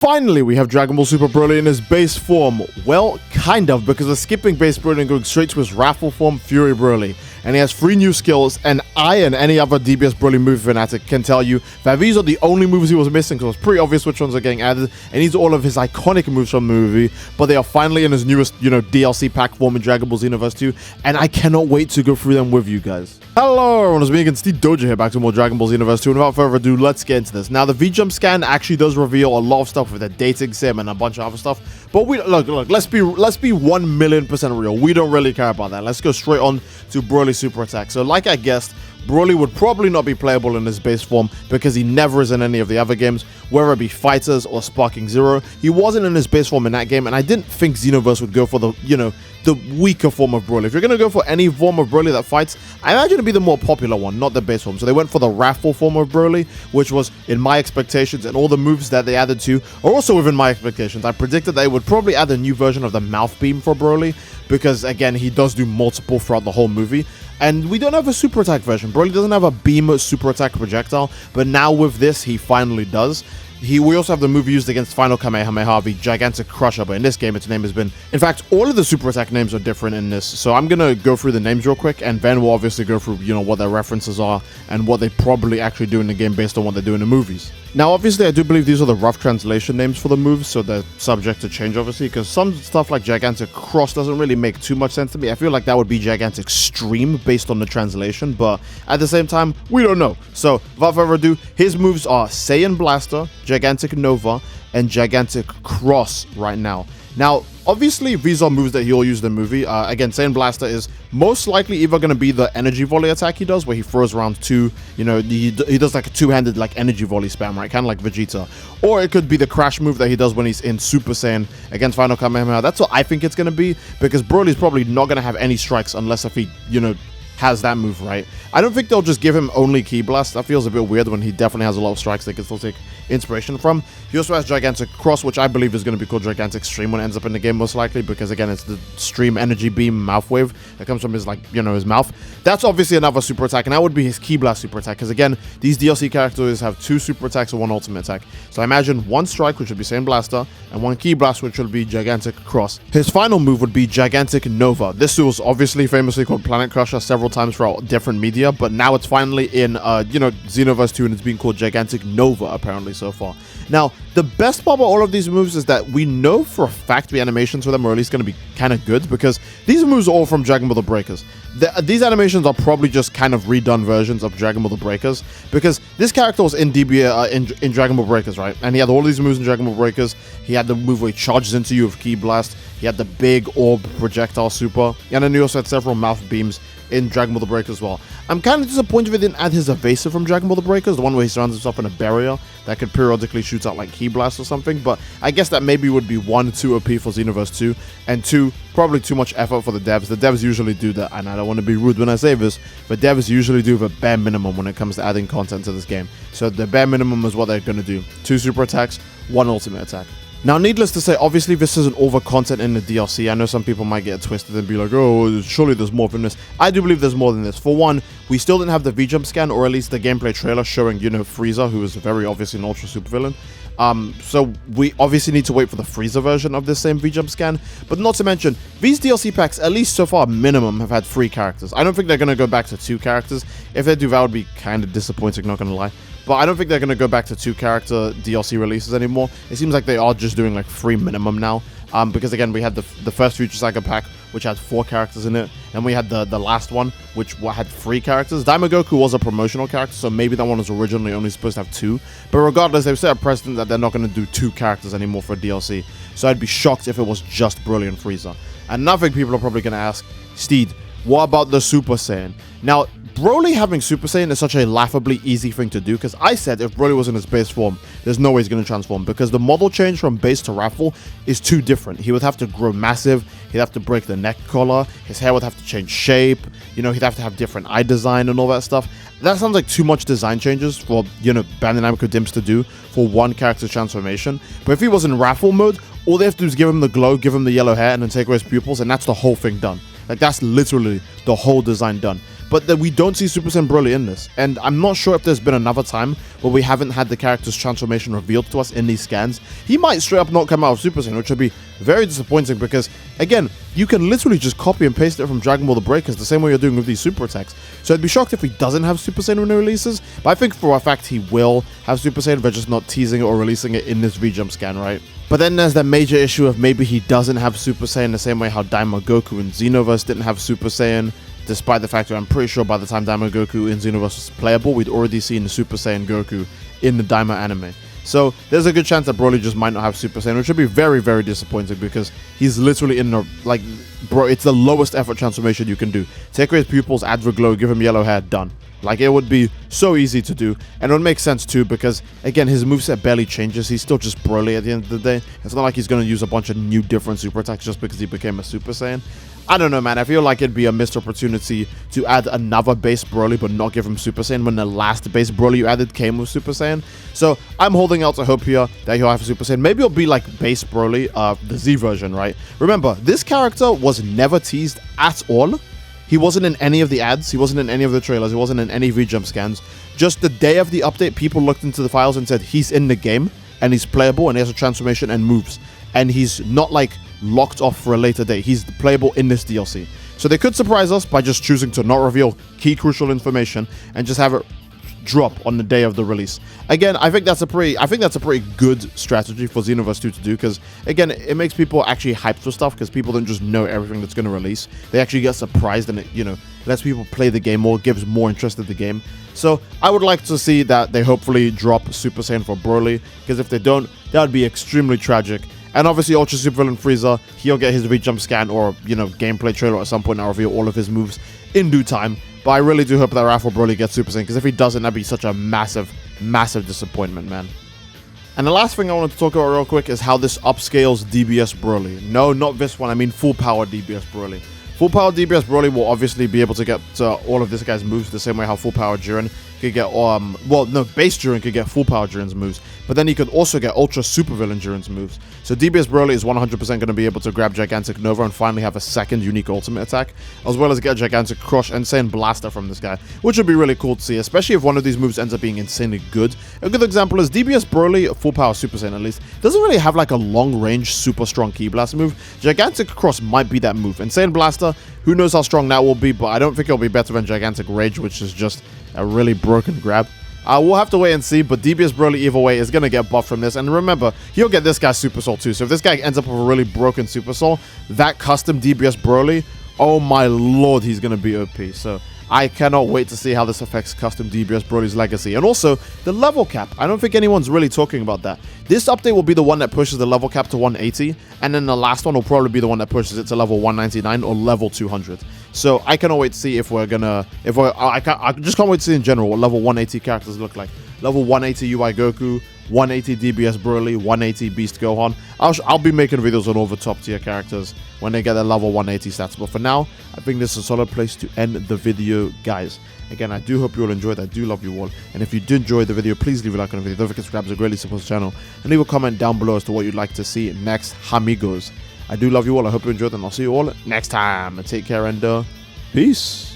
Finally, we have Dragon Ball Super Broly in his base form. Well, kind of, because we're skipping base Broly and going straight to his wrathful form, Fury Broly. And he has 3 new skills, and I and any other DBS Broly movie fanatic can tell you that these are the only moves he was missing, because it's pretty obvious which ones are getting added, and these are all of his iconic moves from the movie, but they are finally in his newest, DLC pack form in Dragon Ball Xenoverse 2, and I cannot wait to go through them with you guys. Hello everyone, it's me again, Steedoj here, back to more Dragon Ball Xenoverse 2, and without further ado, let's get into this. Now, the V-Jump scan actually does reveal a lot of stuff with the dating sim and a bunch of other stuff, but look, let's be 1,000,000% real. We don't really care about that. Let's go straight on to Broly Super Attack. So like I guessed, Broly would probably not be playable in his base form because he never is in any of the other games, whether it be Fighters or Sparking Zero. He wasn't in his base form in that game, and I didn't think Xenoverse would go for the, the weaker form of Broly. If you're going to go for any form of Broly that fights, I imagine it'd be the more popular one, not the base form. So they went for the wrathful form of Broly, which was in my expectations, and all the moves that they added to are also within my expectations. I predicted they would probably add a new version of the mouth beam for Broly, because again, he does do multiple throughout the whole movie. And we don't have a super attack version. Broly doesn't have a beam super attack projectile, but now with this, he finally does. We also have the move used against Final Kamehameha, the Gigantic Crusher, but in this game, its name has been... In fact, all of the super attack names are different in this, so I'm going to go through the names real quick, and then we'll obviously go through, what their references are, and what they probably actually do in the game based on what they do in the movies. Now, obviously, I do believe these are the rough translation names for the moves, so they're subject to change, obviously, because some stuff like Gigantic Cross doesn't really make too much sense to me. I feel like that would be Gigantic Stream based on the translation, but at the same time, we don't know. So, without further ado, his moves are Saiyan Blaster, Gigantic Nova, and Gigantic Cross right now. Now, obviously, these are moves that he'll use in the movie. Again, Saiyan Blaster is most likely either going to be the energy volley attack he does, where he throws around two, he does like a two-handed like energy volley spam, right? Kind of like Vegeta. Or it could be the crash move that he does when he's in Super Saiyan against Final Kamehameha. That's what I think it's going to be, because Broly's probably not going to have any strikes unless if he, has that move right. I don't think they'll just give him only Ki Blast. That feels a bit weird when he definitely has a lot of strikes they can still take inspiration from. He also has Gigantic Cross, which I believe is going to be called Gigantic Stream when it ends up in the game, most likely, because again, it's the Stream Energy Beam Mouth Wave that comes from his, his mouth. That's obviously another super attack, and that would be his Ki Blast super attack, because again, these DLC characters have 2 super attacks and 1 ultimate attack. So I imagine 1 strike, which would be Saiyan Blaster, and 1 Ki Blast, which would be Gigantic Cross. His final move would be Gigantic Nova. This was obviously famously called Planet Crusher several times throughout different media, but now it's finally in, Xenoverse 2, and it's being called Gigantic Nova, apparently, so far. Now, the best part about all of these moves is that we know for a fact the animations for them are at least going to be kind of good, because these moves are all from Dragon Ball The Breakers. These animations are probably just kind of redone versions of Dragon Ball The Breakers, because this character was in in Dragon Ball Breakers, right? And he had all these moves in Dragon Ball Breakers. He had the move where he charges into you with Ki Blast. He had the big orb projectile super, and then he also had several mouth beams in Dragon Ball The Breakers as well. I'm kind of disappointed they didn't add his evasive from Dragon Ball The Breakers, the one where he surrounds himself in a barrier that could periodically shoot out like Ki Blast or something, but I guess that maybe would be 1, too OP for Xenoverse 2, and 2, probably too much effort for the devs. The devs usually do that, and I don't want to be rude when I say this, but devs usually do the bare minimum when it comes to adding content to this game. So the bare minimum is what they're going to do. 2 super attacks, 1 ultimate attack. Now, needless to say, obviously this isn't all the content in the DLC. I know some people might get it twisted and be like, oh, surely there's more than this. I do believe there's more than this. For one, we still didn't have the V-Jump scan, or at least the gameplay trailer showing, Frieza, who is very obviously an Ultra Super villain. So we obviously need to wait for the Frieza version of this same V-Jump scan, but not to mention, these DLC packs, at least so far, minimum, have had 3 characters. I don't think they're going to go back to 2 characters. If they do, that would be kind of disappointing, not going to lie. But I don't think they're going to go back to 2-character DLC releases anymore. It seems like they are just doing like 3 minimum now. Because again, we had the first Future Saga pack, which had 4 characters in it, and we had the last one, which had 3 characters. Daimogoku was a promotional character, so maybe that one was originally only supposed to have 2. But regardless, they've set a precedent that they're not going to do 2 characters anymore for a DLC. So I'd be shocked if it was just Broly and Frieza. And another thing people are probably going to ask, Steed, what about the Super Saiyan? Now, Broly having Super Saiyan is such a laughably easy thing to do, because I said if Broly was in his base form, there's no way he's going to transform, because the model change from base to wrathful is too different. He would have to grow massive, he'd have to break the neck collar, his hair would have to change shape, he'd have to have different eye design and all that stuff. That sounds like too much design changes for, Bandai Namco Dimps to do for one character's transformation. But if he was in wrathful mode, all they have to do is give him the glow, give him the yellow hair, and then take away his pupils, and that's the whole thing done. Like, that's literally the whole design done. But then we don't see Super Saiyan Broly in this. And I'm not sure if there's been another time where we haven't had the character's transformation revealed to us in these scans. He might straight up not come out of Super Saiyan, which would be very disappointing because, again, you can literally just copy and paste it from Dragon Ball The Breakers the same way you're doing with these super attacks. So I'd be shocked if he doesn't have Super Saiyan when he releases. But I think for a fact he will have Super Saiyan. They're just not teasing it or releasing it in this V-Jump scan, right? But then there's that major issue of maybe he doesn't have Super Saiyan the same way how Daima Goku and Xenoverse didn't have Super Saiyan. Despite the fact that I'm pretty sure by the time Daima Goku in Xenoverse was playable, we'd already seen the Super Saiyan Goku in the Daima anime. So there's a good chance that Broly just might not have Super Saiyan, which would be very, very disappointing because he's literally in the, like, bro, it's the lowest effort transformation you can do. Take away his pupils, add the glow, give him yellow hair, done. Like, it would be so easy to do, and it would make sense too because, again, his moveset barely changes. He's still just Broly at the end of the day. It's not like he's going to use a bunch of new different super attacks just because he became a Super Saiyan. I don't know, man. I feel like it'd be a missed opportunity to add another base Broly but not give him Super Saiyan when the last base Broly you added came with Super Saiyan. So I'm holding out to hope here that he'll have Super Saiyan. Maybe it'll be like base Broly, the Z version, right? Remember, this character was never teased at all. He wasn't in any of the ads, he wasn't in any of the trailers, he wasn't in any V-Jump scans. Just the day of the update, people looked into the files and said he's in the game, and he's playable, and he has a transformation and moves. And he's not, like, locked off for a later date. He's playable in this DLC. So they could surprise us by just choosing to not reveal key crucial information and just have it drop on the day of the release. Again, I think that's a pretty good strategy for Xenoverse 2 to do because, again, it makes people actually hyped for stuff because people don't just know everything that's going to release. They actually get surprised and it, you know, lets people play the game more, gives more interest in the game. So I would like to see that they hopefully drop Super Saiyan for Broly because if they don't, that would be extremely tragic. And obviously Ultra Super Villain Frieza, he'll get his V-Jump scan or, you know, gameplay trailer at some point and I'll reveal all of his moves in due time. But I really do hope that WRATHFUL Broly gets Super Saiyan, because if he doesn't, that'd be such a massive, massive disappointment, man. And the last thing I wanted to talk about real quick is how this upscales DBS Broly. No, not this one, I mean full power DBS Broly. Full power DBS Broly will obviously be able to get all of this guy's moves the same way how full power Jiren could get, base Jiren could get full power Jiren's moves, but then he could also get ultra super villain Jiren's moves. So DBS Broly is 100% going to be able to grab Gigantic Nova and finally have a second unique ultimate attack, as well as get Gigantic Crush and Saiyan Blaster from this guy, which would be really cool to see, especially if one of these moves ends up being insanely good. A good example is DBS Broly, full power Super Saiyan at least, doesn't really have like a long range super strong Ki Blast move. Gigantic Cross might be that move, and Saiyan Blaster, who knows how strong that will be, but I don't think it'll be better than Gigantic Rage, which is just a really broken grab. We'll have to wait and see, but DBS Broly either way is going to get buffed from this. And remember, he'll get this guy's Super Soul too. So if this guy ends up with a really broken Super Soul, that custom DBS Broly, oh my lord, he's going to be OP. So I cannot wait to see how this affects custom DBS Broly's legacy. And also, the level cap. I don't think anyone's really talking about that. This update will be the one that pushes the level cap to 180, and then the last one will probably be the one that pushes it to level 199 or level 200. So I cannot wait to see if we're gonna, I just can't wait to see in general what level 180 characters look like. Level 180 UI Goku, 180 DBS Broly, 180 Beast Gohan. I'll be making videos on all the top tier characters when they get their level 180 stats. But for now, I think this is a solid place to end the video, guys. Again, I do hope you all enjoyed. I do love you all. And if you did enjoy the video, please leave a like on the video. Don't forget to subscribe to greatly support the channel. And leave a comment down below as to what you'd like to see next, amigos. I do love you all. I hope you enjoyed, and I'll see you all next time. Take care and peace.